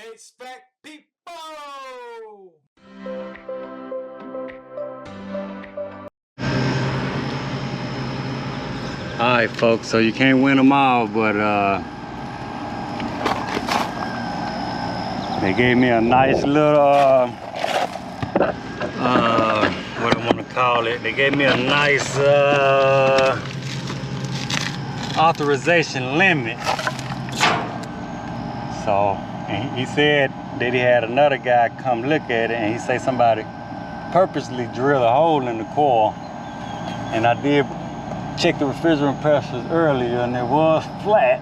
HVAC people! Alright folks, so you can't win them all, but they gave me a nice little what I want to call it, they gave me a nice authorization limit. So, and he said that he had another guy come look at it, and he said somebody purposely drilled a hole in the coil. And I did check the refrigerant pressures earlier, and it was flat.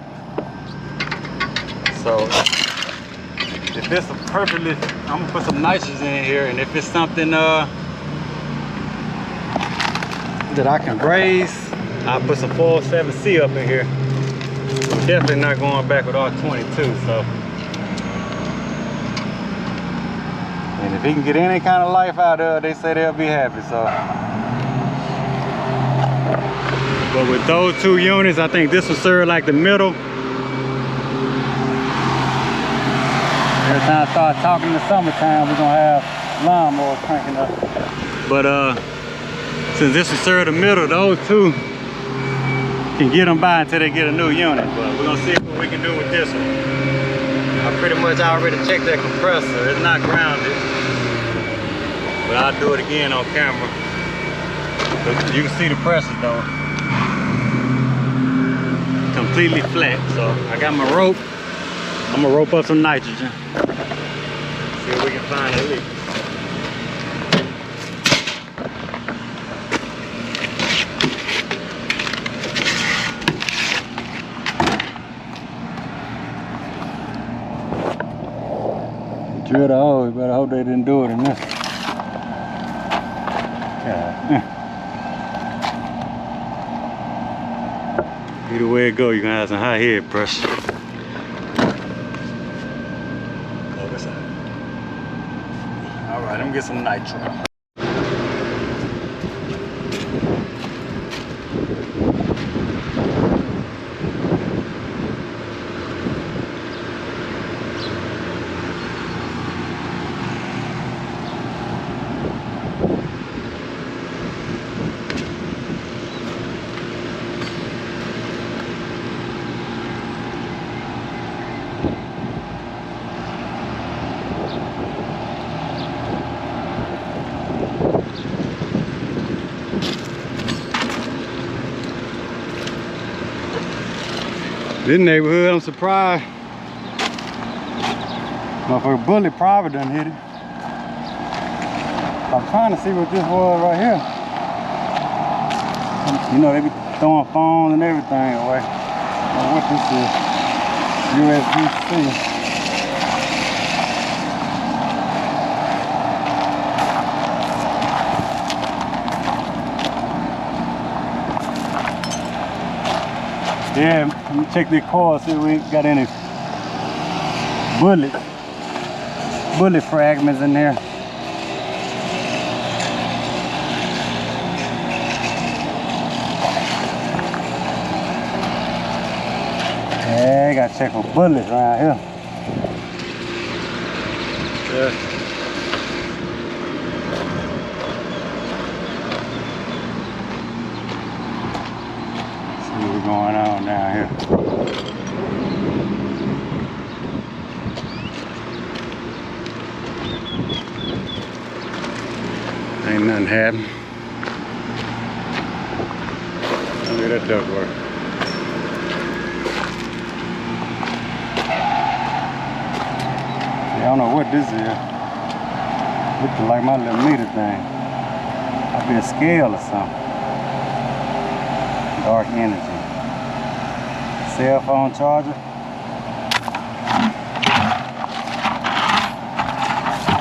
So if it's a perfectly, I'm gonna put some nitrogen in here, and if it's something that I can raise, I'll put some 407C up in here. I'm definitely not going back with R22. So, and if he can get any kind of life out of it, they say they'll be happy. So, but with those two units, I think this will serve like the middle. Every time I start talking in the summertime, we're gonna have lawnmowers cranking up. But since this will serve the middle, those two can get them by until they get a new unit. But we're gonna see what we can do with this one. I pretty much already checked that compressor. It's not grounded, but I'll do it again on camera. But you can see the pressure though. Completely flat. So I got my rope. I'm gonna rope up some nitrogen. See if we can find a leak. Drill the hole, you better hope they didn't do it in this. Yeah. Either way it go, you're gonna have some high head pressure. Oh, this side. All right, let me get some nitro. This neighborhood, I'm surprised. Motherfucker bullet probably done hit it. I'm trying to see what this was right here. You know, they be throwing phones and everything away. I don't know what this is. USB-C. Yeah, let me check the coil, see if we ain't got any bullet fragments in there. Yeah, I gotta check for bullets around here. Yeah. What's going on down here? Ain't nothing happening. Look at that duct work. I don't know what this is. Looks like my little meter thing. Might be a scale or something. Dark energy. Cell phone charger.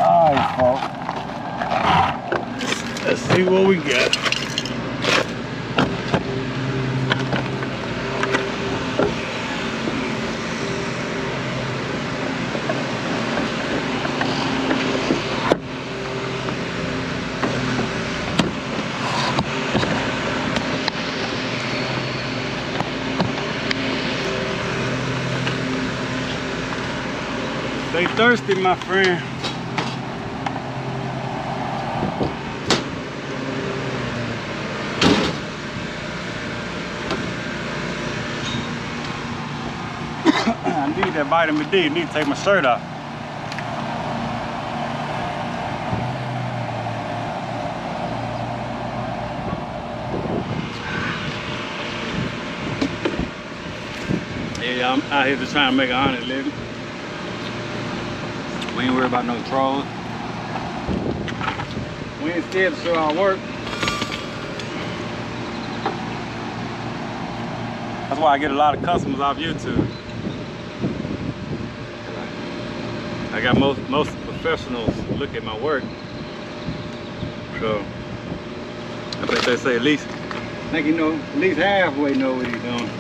Alright, folks. Let's see what we got. ain't thirsty, my friend. I need that vitamin D. I need to take my shirt off. Yeah, I'm out here just trying to make an honest living. We ain't worried about no trolls. We ain't scared to show our work. That's why I get a lot of customers off YouTube. I got most professionals look at my work. So I bet they say at least, I think you know, at least halfway know what he's doing.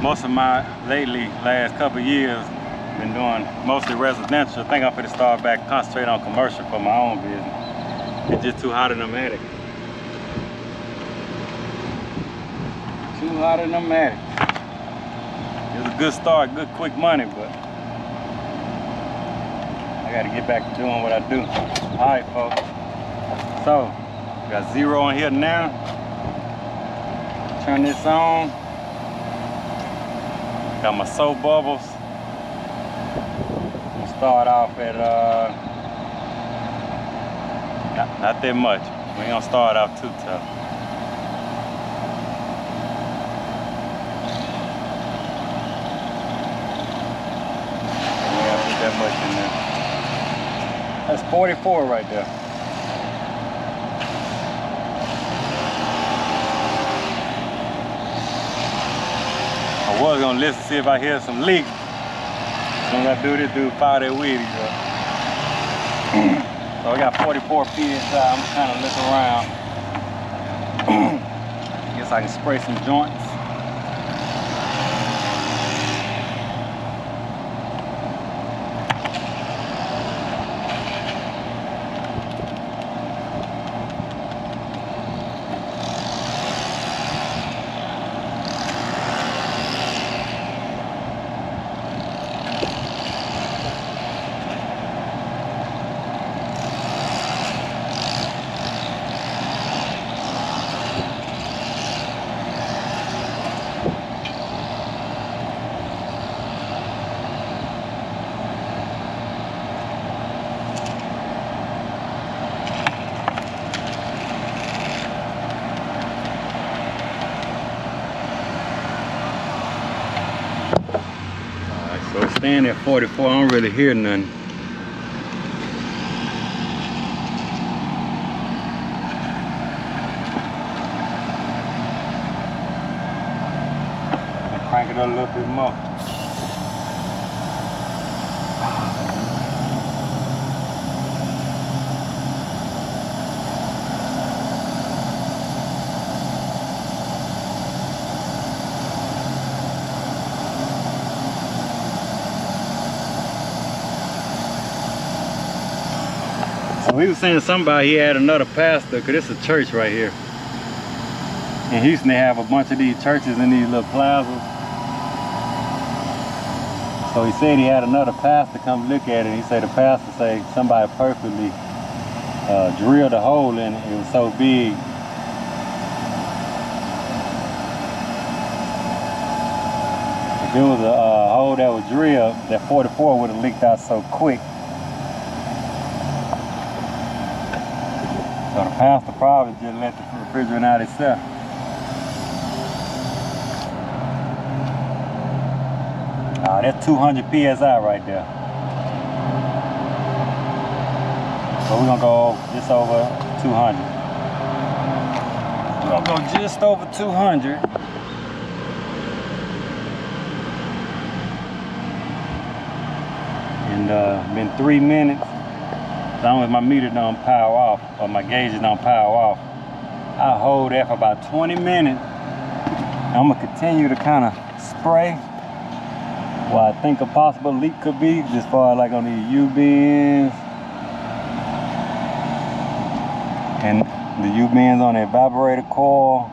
Most of my last couple of years, been doing mostly residential. I think I'm gonna start back, concentrate on commercial for my own business. It's just too hot in the attic. Too hot in the attic. It was a good start, good quick money, but I gotta get back to doing what I do. All right, folks. So, got 0 on here now. Turn this on. Got my soap bubbles. I'm gonna start off at not that much. We ain't gonna start off too tough. We ain't put that much in there. That's 44 right there. I was gonna listen to see if I hear some leaks. As soon as I do this, dude fire that weed up. So I got 44 PSI. I'm kind of looking around. Guess I can spray some joints. So staying at 44, I don't really hear nothing. Crank it up a little bit more. So he was saying somebody he had another pastor, because it's a church right here. In Houston they have a bunch of these churches in these little plazas. So he said he had another pastor come look at it. He said the pastor said somebody perfectly drilled a hole in it. It was so big. If it was a hole that was drilled, that 44 would have leaked out so quick. So the pastor probably just let the refrigerant out itself. That's 200 PSI right there. So we're gonna go just over 200. We're gonna go just over 200. And been 3 minutes. As long as my meter don't power off, or my gauges don't power off, I'll hold that for about 20 minutes. I'm gonna continue to kind of spray what I think a possible leak could be, just far like on these U-bends and the U-bends on the evaporator coil.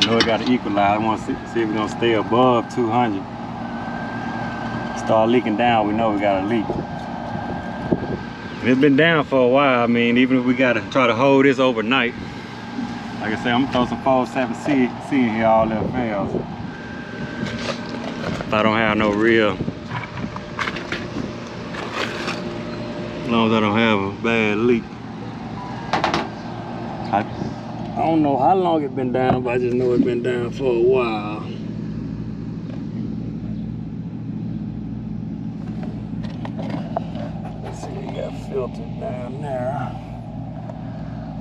know it got to equalize. I want to see if we're gonna stay above 200. Start leaking down, we know we got a leak. And it's been down for a while. I mean, even if we gotta try to hold this overnight, like I said, I'm gonna throw some 407C in here all that fails. If I don't have no real, as long as I don't have a bad leak. I don't know how long it's been down, but I just know it's been down for a while. Let's see, we got filter down there.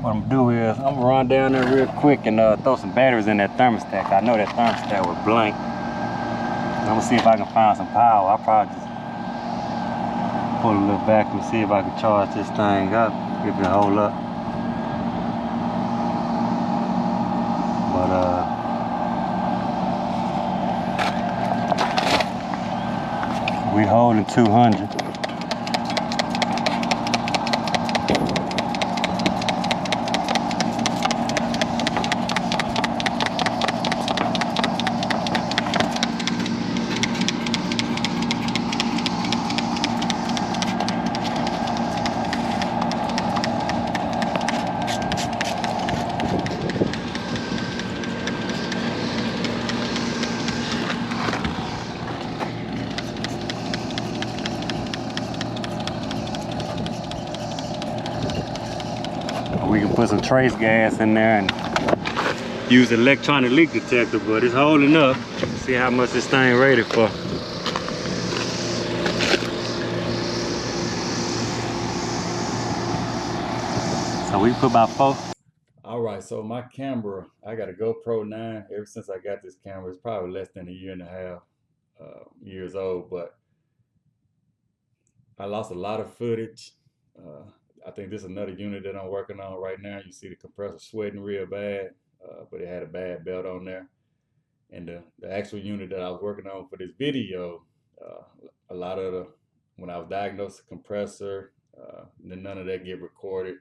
What I'm gonna do is I'm gonna run down there real quick and throw some batteries in that thermostat. I know that thermostat was blank. I'm gonna see if I can find some power. I'll probably just pull a little back and see if I can charge this thing up, if it hold up. But we holding 200. We can put some trace gas in there and use the electronic leak detector, but it's holding up. See how much this thing rated for. So we put about 4. All right, so my camera, I got a GoPro 9. Ever since I got this camera, it's probably less than a year and a half, years old, but I lost a lot of footage. I think this is another unit that I'm working on right now. You see the compressor sweating real bad, but it had a bad belt on there. And the actual unit that I was working on for this video, a lot of when I was diagnosed with compressor, none of that get recorded,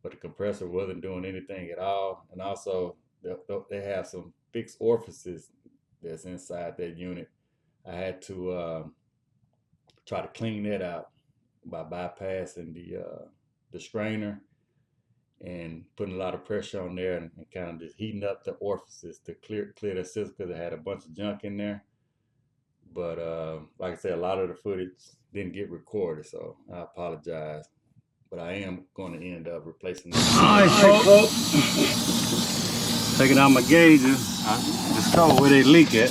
but the compressor wasn't doing anything at all. And also they have some fixed orifices that's inside that unit. I had to try to clean that out by bypassing the strainer and putting a lot of pressure on there and kind of just heating up the orifices to clear the system, because it had a bunch of junk in there. But like I said, a lot of the footage didn't get recorded, so I apologize. But I am going to end up replacing this. All right, folks. Taking out my gauges. I discovered where they leak at.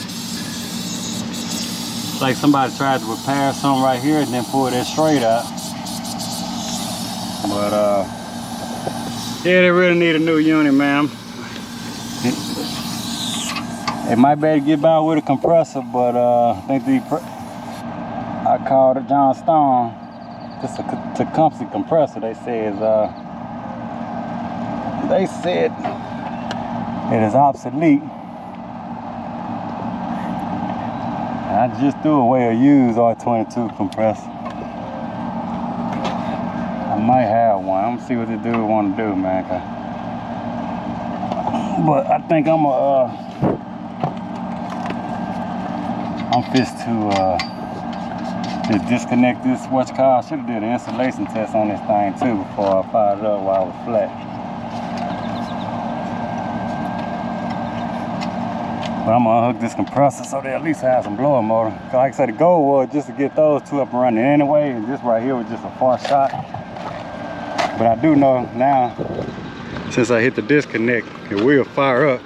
It's like somebody tried to repair something right here and then pull that straight out. But yeah, they really need a new unit, man. It might be able to get by with a compressor, but I think I called it John Stone. Just a Tecumseh compressor. They said it is obsolete. I just threw away a used R22 compressor. I might have one. I'm gonna see what this dude want to do, man. But I think I'm fixed to just disconnect this. I should have did an installation test on this thing too before I fired it up while I was flat. But I'm gonna unhook this compressor so they at least have some blower motor. Cause like I said, the goal was just to get those two up and running anyway, and this right here was just a far shot. But I do know now, since I hit the disconnect, it will fire up.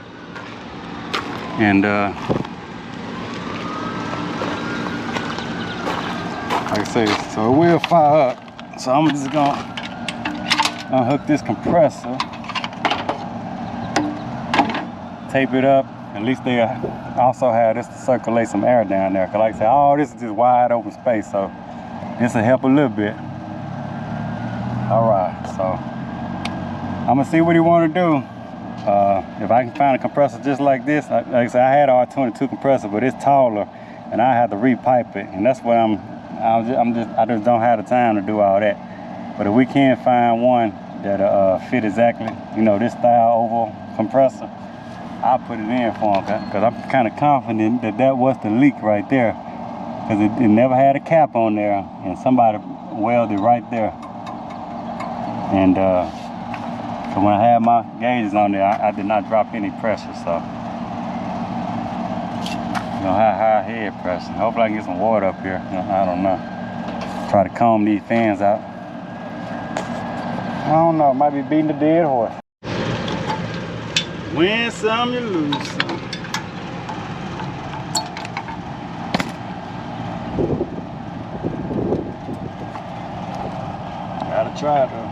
And like I say, so it will fire up. So I'm just gonna unhook this compressor, tape it up. At least they also have this to circulate some air down there. Cause like I said, all this is just wide open space, so this will help a little bit. All right, so I'm gonna see what he want to do. If I can find a compressor just like this, like I said, I had an R22 compressor, but it's taller, and I have to repipe it, and that's what I just don't have the time to do all that. But if we can find one that fit exactly, you know, this style oval compressor, I'll put it in for him, because I'm kind of confident that that was the leak right there, because it never had a cap on there, and somebody welded right there. And so when I had my gauges on there, I did not drop any pressure, so you know, high head pressure. Hopefully I can get some water up here. I don't know. Try to comb these fans out. I don't know, might be beating the dead horse. Win some, you lose some. Gotta try it though.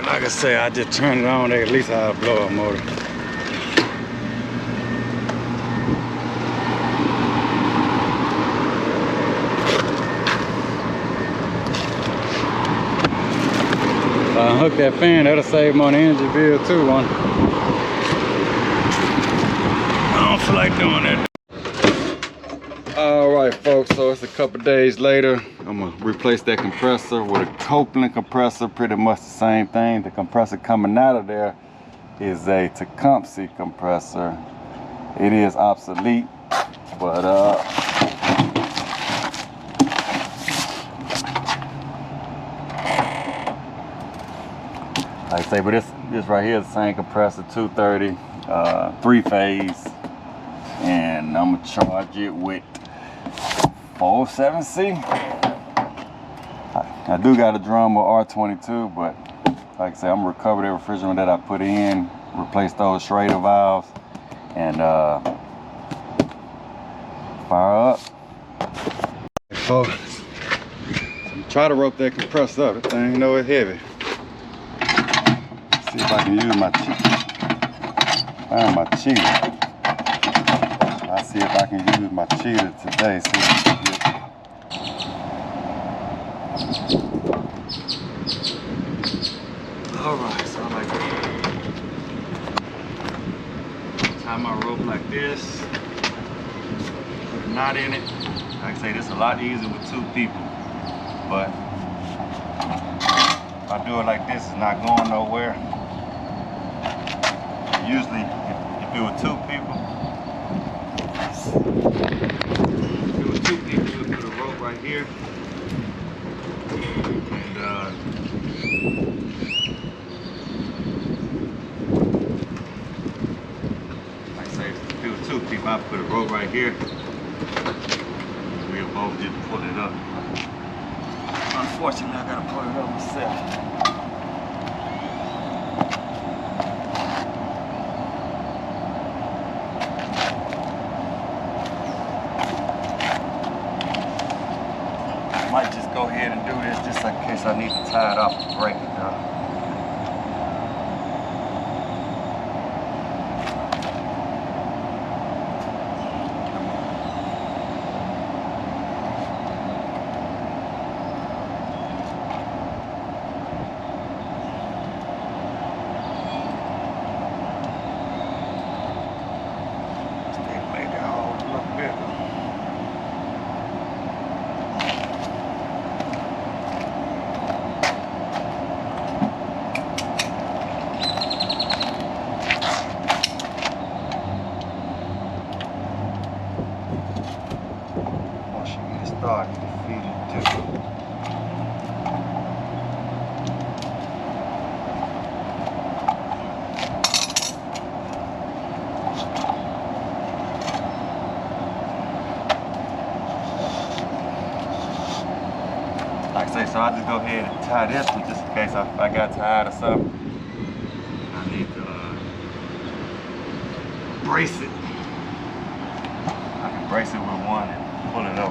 Like I say, I just turned it on there, at least I have a blow-up motor. If I unhook that fan, that'll save me on the energy bill too. I don't feel like doing that. Alright folks, so it's a couple days later. I'm gonna replace that compressor with a Copeland compressor, pretty much the same thing. The compressor coming out of there is a Tecumseh compressor. It is obsolete, but like I say, but this right here is the same compressor, 230, 3-phase, and I'm gonna charge it with 407C. I do got a drum with R22, but like I say, I'm gonna recover the refrigerant that I put in, replace those Schrader valves, and fire up. Folks, try to rope that compressor up. That thing, you know, it's heavy. See if I can use my find my cheater. I'll see if I can use my cheater today. See if I can get. Alright, so I like to tie my rope like this. Put a knot in it. Like I say, this is a lot easier with 2 people. But if I do it like this, it's not going nowhere. Usually, if it were 2 people, you would put a rope right here, and like I say, if it was 2 people, I'd put a rope right here. We'll both just pull it up. Unfortunately, I gotta pull it up myself. Might just go ahead and do this just in case I need to tie it off and break it down. so I'll just go ahead and tie this one just in case I got tired or something. I need to brace it. I can brace it with one and pull it up.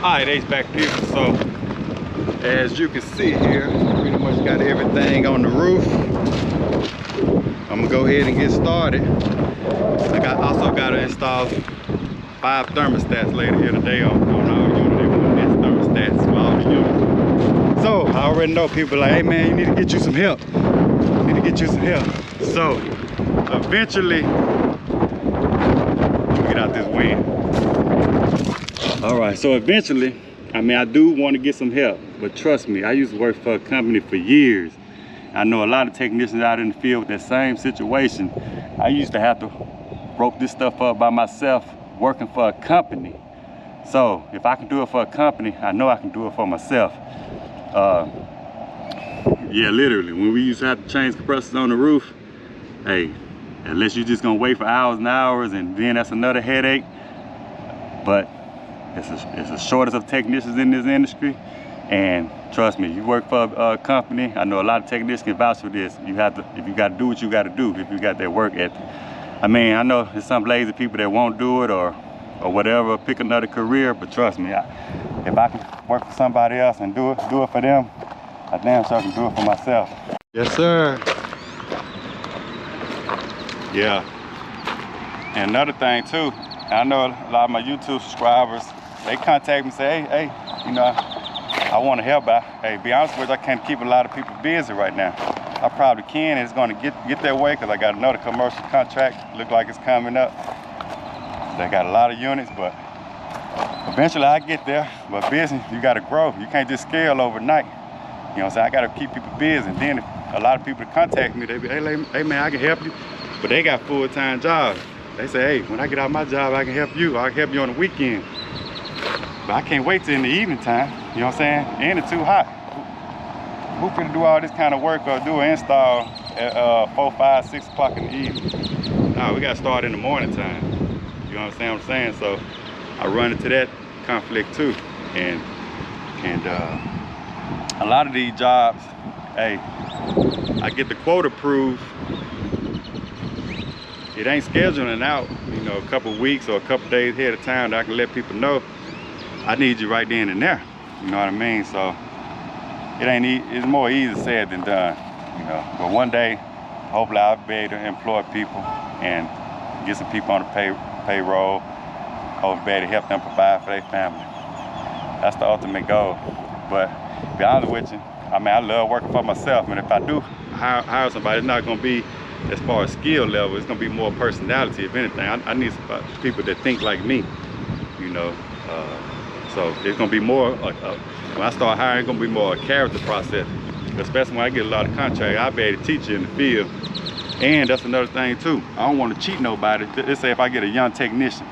Alright, HVAC people, so as you can see here, pretty much got everything on the roof. I'm gonna go ahead and get started. I also got to install 5 thermostats later here today on our unit. They want this thermostats for all the units. So I already know people like, hey man, you need to get you some help. You need to get you some help. So eventually, let me get out this wind. All right, so eventually, I mean, I do want to get some help, but trust me, I used to work for a company for years. I know a lot of technicians out in the field with that same situation. I used to have to rope this stuff up by myself working for a company. So if I can do it for a company, I know I can do it for myself. Yeah, literally, when we used to have to change compressors on the roof, hey, unless you're just gonna wait for hours and hours, and then that's another headache. But it's a shortage of technicians in this industry, and trust me, you work for a company, I know a lot of technicians can vouch for this. You have to, if you got to do what you got to do, if you got that work ethic. I mean, I know there's some lazy people that won't do it or whatever, pick another career, but trust me, if I can work for somebody else and do it for them, I damn sure can do it for myself. Yes, sir. Yeah. And another thing too, I know a lot of my YouTube subscribers, they contact me and say, hey, you know, I want to help, but hey, be honest with you, I can't keep a lot of people busy right now. I probably can, and it's going to get that way because I got another commercial contract, look like it's coming up. They got a lot of units, but eventually I get there. But business, you got to grow. You can't just scale overnight. You know what I'm saying? I got to keep people busy, and then if a lot of people contact me, they be, hey man, I can help you, but they got full-time jobs. They say, hey, when I get out of my job, I can help you. I can help you on the weekend. But I can't wait till in the evening time. You know what I'm saying? And it's too hot. Who finna do all this kind of work or do an install at 4, 5, 6 o'clock in the evening? No, we gotta start in the morning time. You understand what I'm saying? So I run into that conflict too. And a lot of these jobs, hey, I get the quote approved. It ain't scheduling out, you know, a couple weeks or a couple days ahead of time that I can let people know I need you right then and there. You know what I mean? So it's more easy said than done, you know. But one day, hopefully I'll be able to employ people and get some people on the payroll. Hopefully be able to help them provide for their family. That's the ultimate goal. But to be honest with you, I mean, I love working for myself, and if I do hire somebody, it's not gonna be as far as skill level, it's gonna be more personality, if anything. I need people that think like me, you know. So it's gonna be more, when I start hiring, it's gonna be more a character process. Especially when I get a lot of contracts, I'll be able to teach you in the field. And that's another thing too. I don't want to cheat nobody. Let's say if I get a young technician.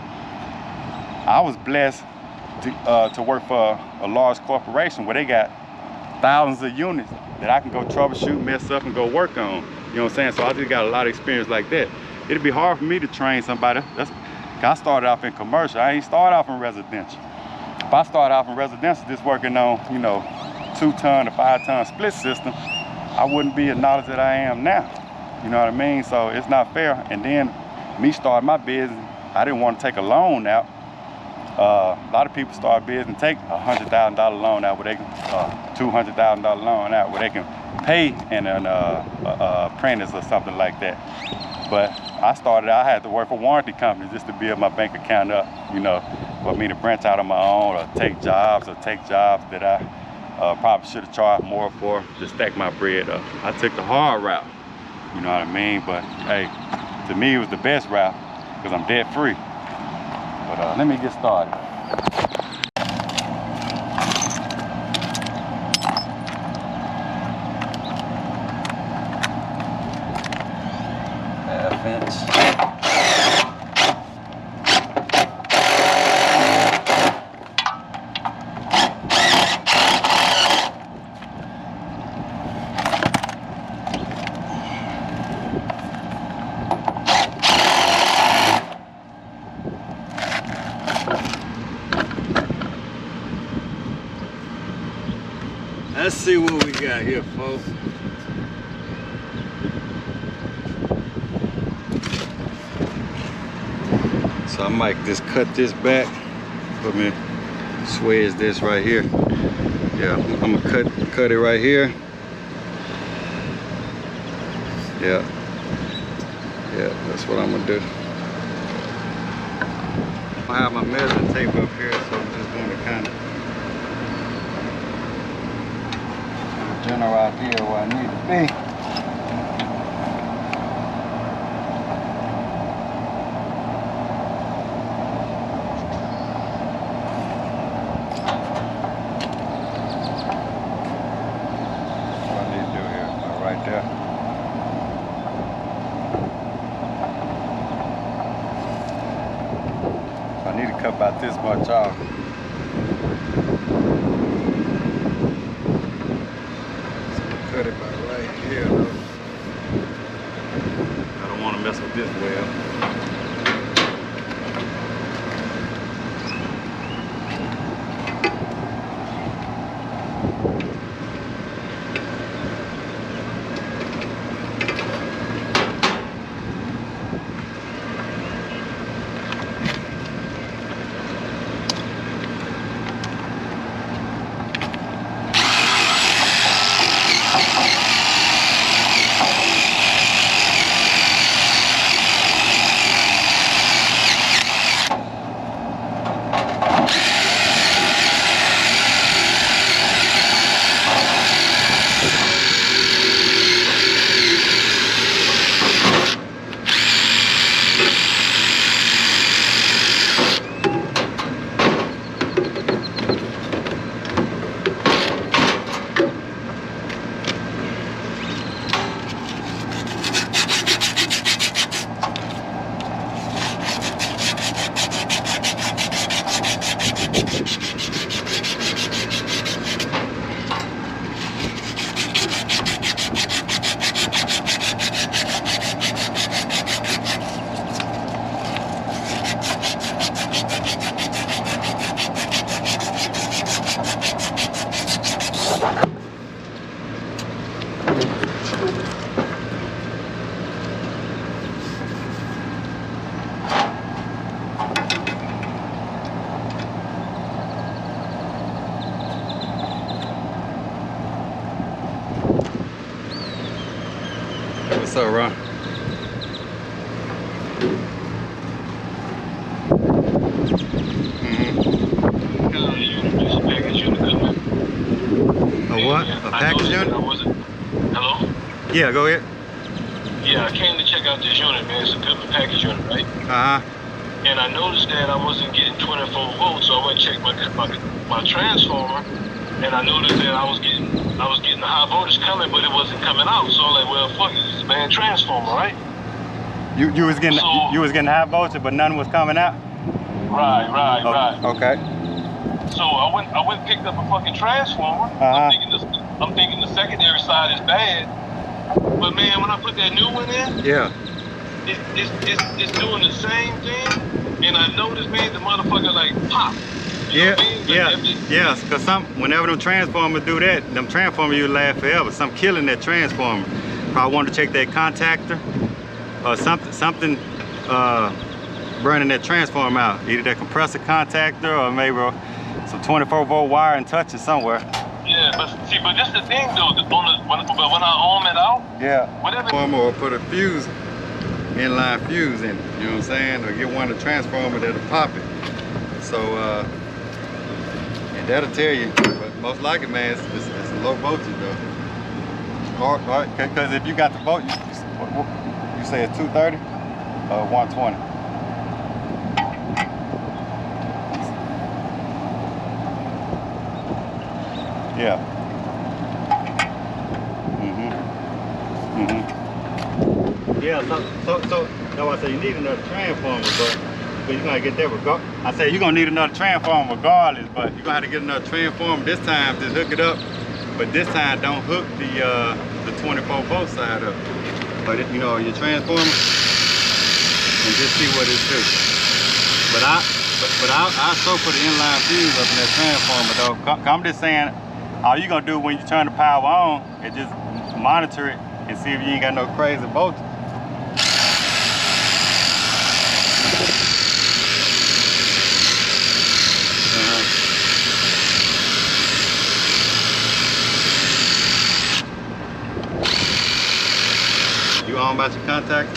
I was blessed to work for a large corporation where they got thousands of units that I can go troubleshoot, mess up, and go work on. You know what I'm saying? So I just got a lot of experience like that. It'd be hard for me to train somebody. I started off in commercial. I ain't started off in residential. if I started off in residential just working on, you know, 2-ton to 5-ton split system, I wouldn't be as knowledge that I am now. You know what I mean? So it's not fair. And then me starting my business, I didn't want to take a loan out. A lot of people start business and take $100,000 loan out where they can, $200,000 loan out where they can pay in an apprentice or something like that. But I had to work for warranty companies just to build my bank account up, you know, for me to branch out on my own or take jobs that I probably should have charged more for to stack my bread up. I took the hard route, you know what I mean? But hey, to me it was the best route because I'm debt free. But let me get started. Half inch. Let's see what we got here, folks. So I might just cut this back. Put me swedge this right here. Yeah, I'm gonna cut it right here. Yeah, that's what I'm gonna do. I have my measuring tape up here, so I'm just gonna kind of general idea where I need to be. What I need to do here, right there. I need to cut about this much off. Cut it about right here, though. I don't want to mess with this well. What's up, Ron? A what? A package unit? Hello? Yeah, go ahead. Yeah, I came to check out this unit, man. It's a good package unit, right? Uh-huh. And I noticed that I wasn't getting 24 volts, so I went and checked my transformer, and I noticed that I was getting the high voltage coming, but it wasn't coming out. So I'm like, well, fuck it, it's a bad transformer, right? You was getting high voltage, but none was coming out. Right. Okay. So I went and picked up a fucking transformer. Uh-huh. I'm thinking the secondary side is bad, but man, when I put that new one in, yeah, it's doing the same thing. And I noticed, man, the motherfucker like pop. Yeah, yeah. Cause whenever them transformers do that, them transformers you last forever. Something killing that transformer. Probably want to check that contactor or something burning that transformer out. Either that compressor contactor or maybe some 24-volt wiring touching somewhere. Yeah, but this the thing though. When I arm it out, Yeah. whatever. Or put a fuse, inline fuse in it. You know what I'm saying? Or get one of the transformers that'll pop it. So, and that'll tell you. But most likely, man, it's a low voltage though. Because if you got the volt, you say it's 230 or 120. Yeah. Yeah. So that's why I say you need another transformer, but you're gonna get that regardless. I say you're gonna need another transformer regardless, but you're gonna have to get another transformer this time. Just hook it up, but this time don't hook the 24-volt side up. But you know your transformer, and just see what it do. But I so put an inline fuse up in that transformer though. I'm just saying, all you gonna do when you turn the power on is just monitor it and see if you ain't got no crazy voltage. You on about your contact?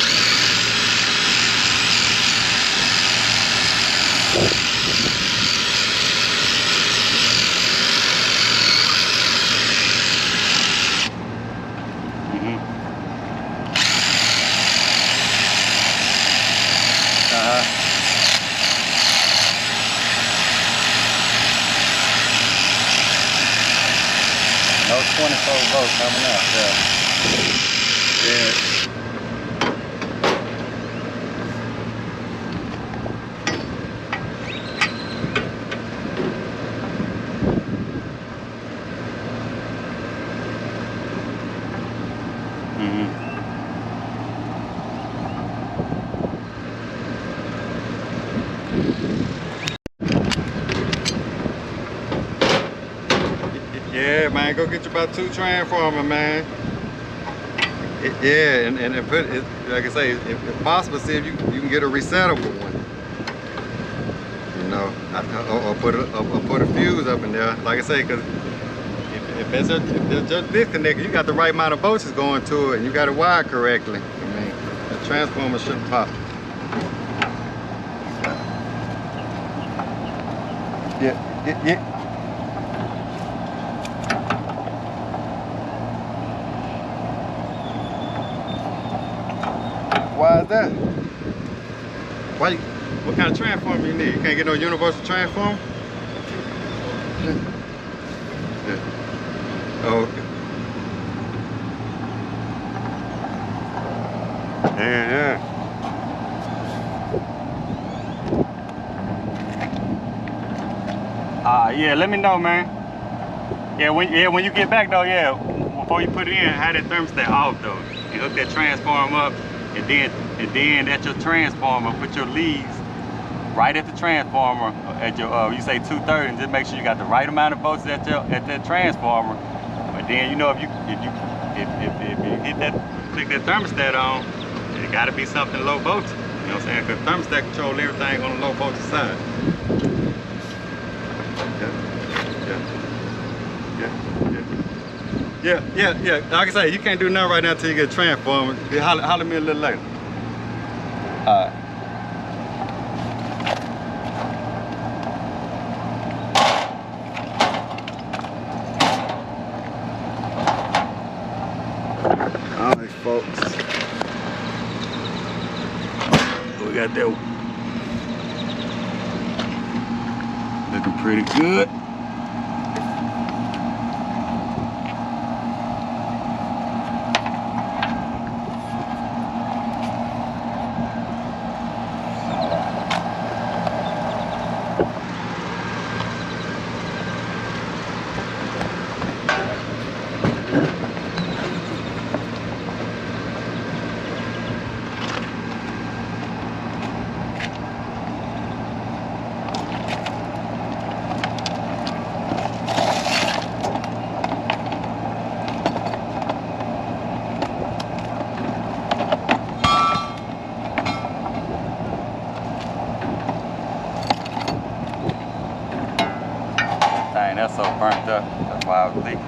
No 24 volts coming out, yeah. Yeah. Yeah, man, go get you about 2 transformers, man. Yeah, and put it, like I say, if possible, see if you can get a resettable one. You know, or put a fuse up in there. Like I say, because if there's just disconnect, you got the right amount of voltage going to it, and you got it wired correctly. I mean, the transformer shouldn't pop. Yeah. Why is that? What kind of transformer you need? You can't get no universal transformer? Yeah. Oh, okay. Yeah. Yeah, let me know, man. Yeah, when you get back though, yeah, before you put it in, have that thermostat off though. And hook that transformer up, and then at your transformer, put your leads right at the transformer at your you say 230, and just make sure you got the right amount of voltage at that transformer. But then you know if you hit that, click that thermostat on, it got to be something low voltage. You know what I'm saying? Because thermostat control everything on the low voltage side. Yeah. Like I say, you can't do nothing right now until you get a transformer. Holler at me a little later. Alright. Alright, folks. We got that looking pretty good. burnt up. That's why I was leaking.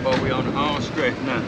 But we on the home stretch now.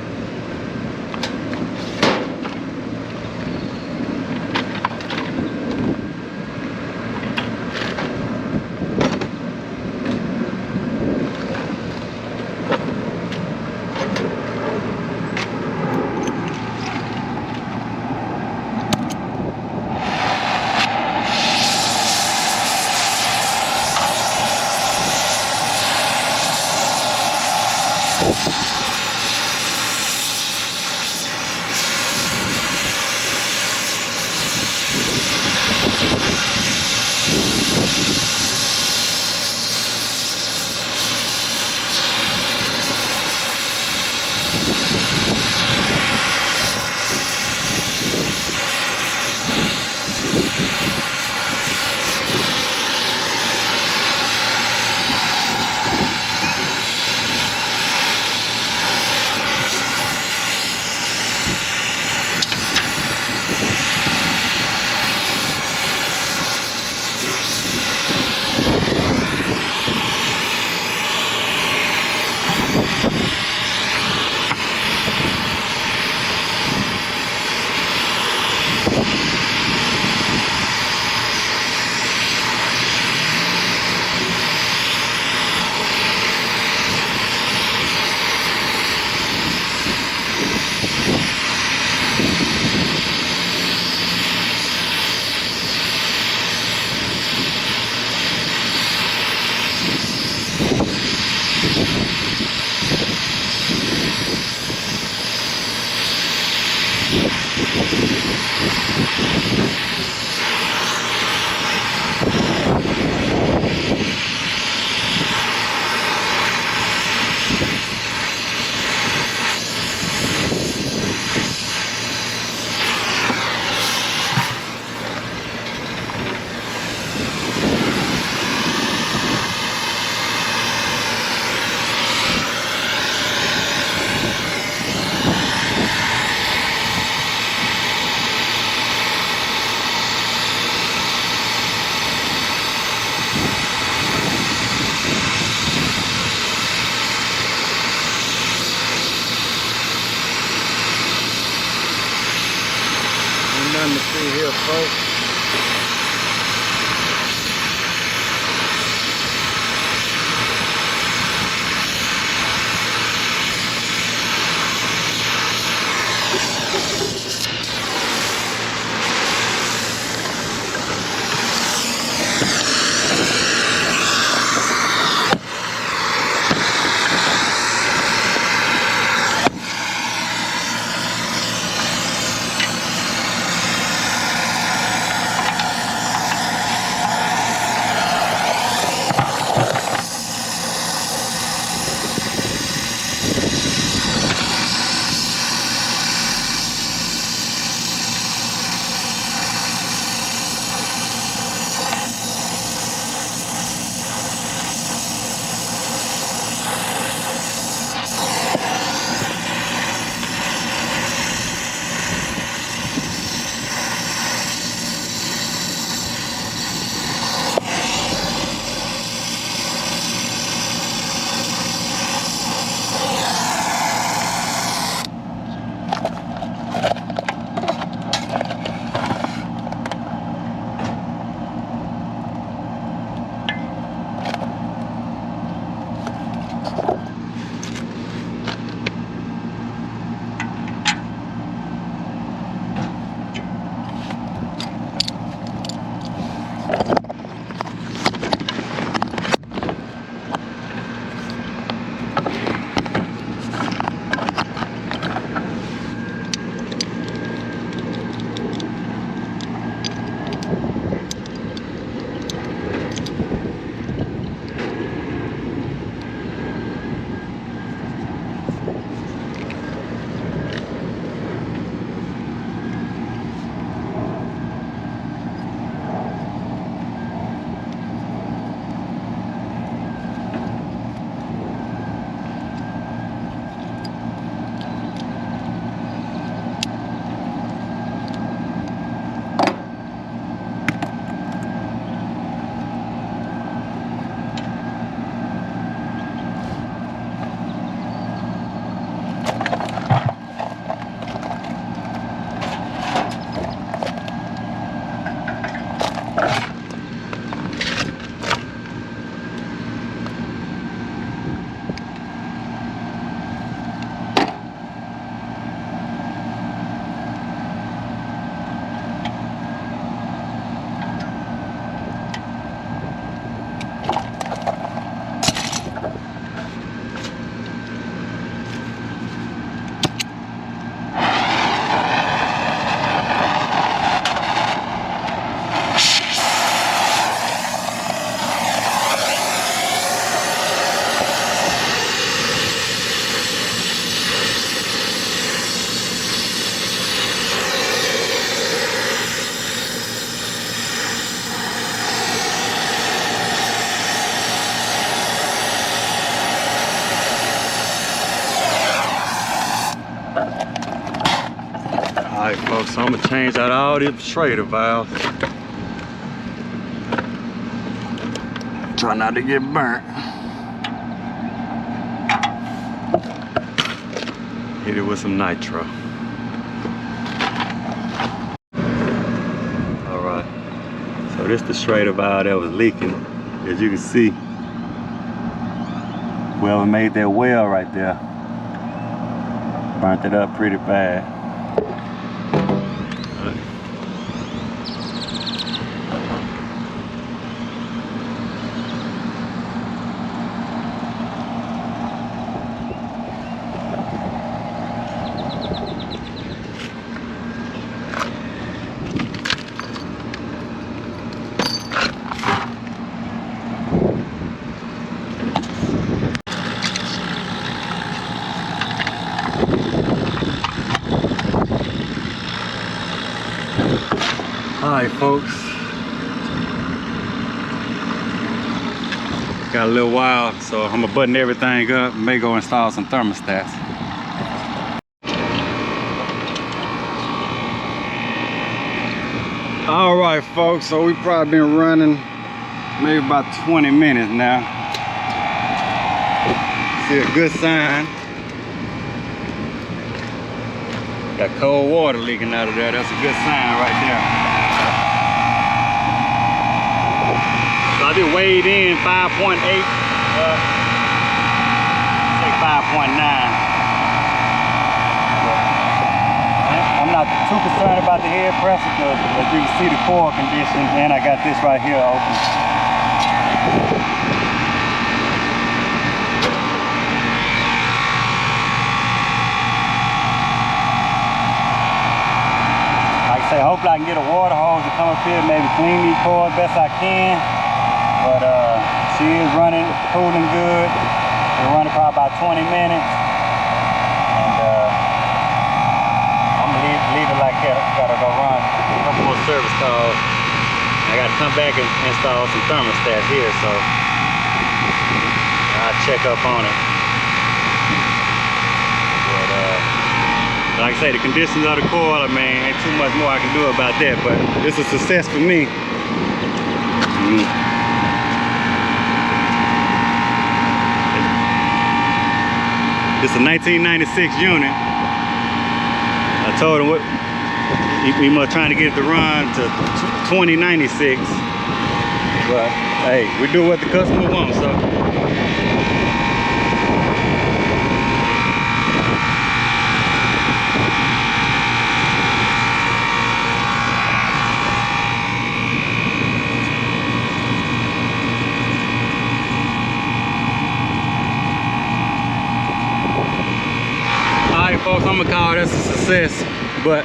Nothing to see here, folks. folks, so I'm gonna change out all the Schrader valves. Try not to get burnt. Hit it with some nitro. All right, so this is the Schrader valve that was leaking. As you can see, whoever made that well right there burnt it up pretty bad. Alright folks, got a little while, so I'm gonna button everything up and may go install some thermostats. Alright folks, so we've probably been running maybe about 20 minutes now. See a good sign. Got cold water leaking out of there. That's a good sign right there. So I just weighed in 5.8, say 5.9. I'm not too concerned about the head pressure because as you can see the core condition, and I got this right here open. Hopefully I can get a water hose to come up here, maybe clean these cores best I can. But she is running, cooling good. We're running probably about 20 minutes. And I'm gonna leave it like that. Gotta go run a couple more service calls. I gotta come back and install some thermostats here, so I'll check up on it. Like I say, the conditions of the coil, I mean, ain't too much more I can do about that, but it's a success for me. It's a 1996 unit. I told him we must trying to get it to run to 2096. But hey, we do what the customer wants, so. Folks, I'm gonna call this a success, but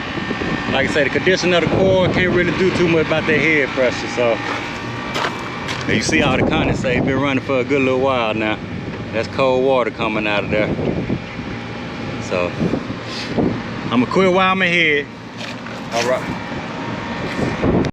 like I say, the condition of the core can't really do too much about that head pressure. So you see all the condensate been running for a good little while now. That's cold water coming out of there. So I'm gonna quit while I'm ahead. All right.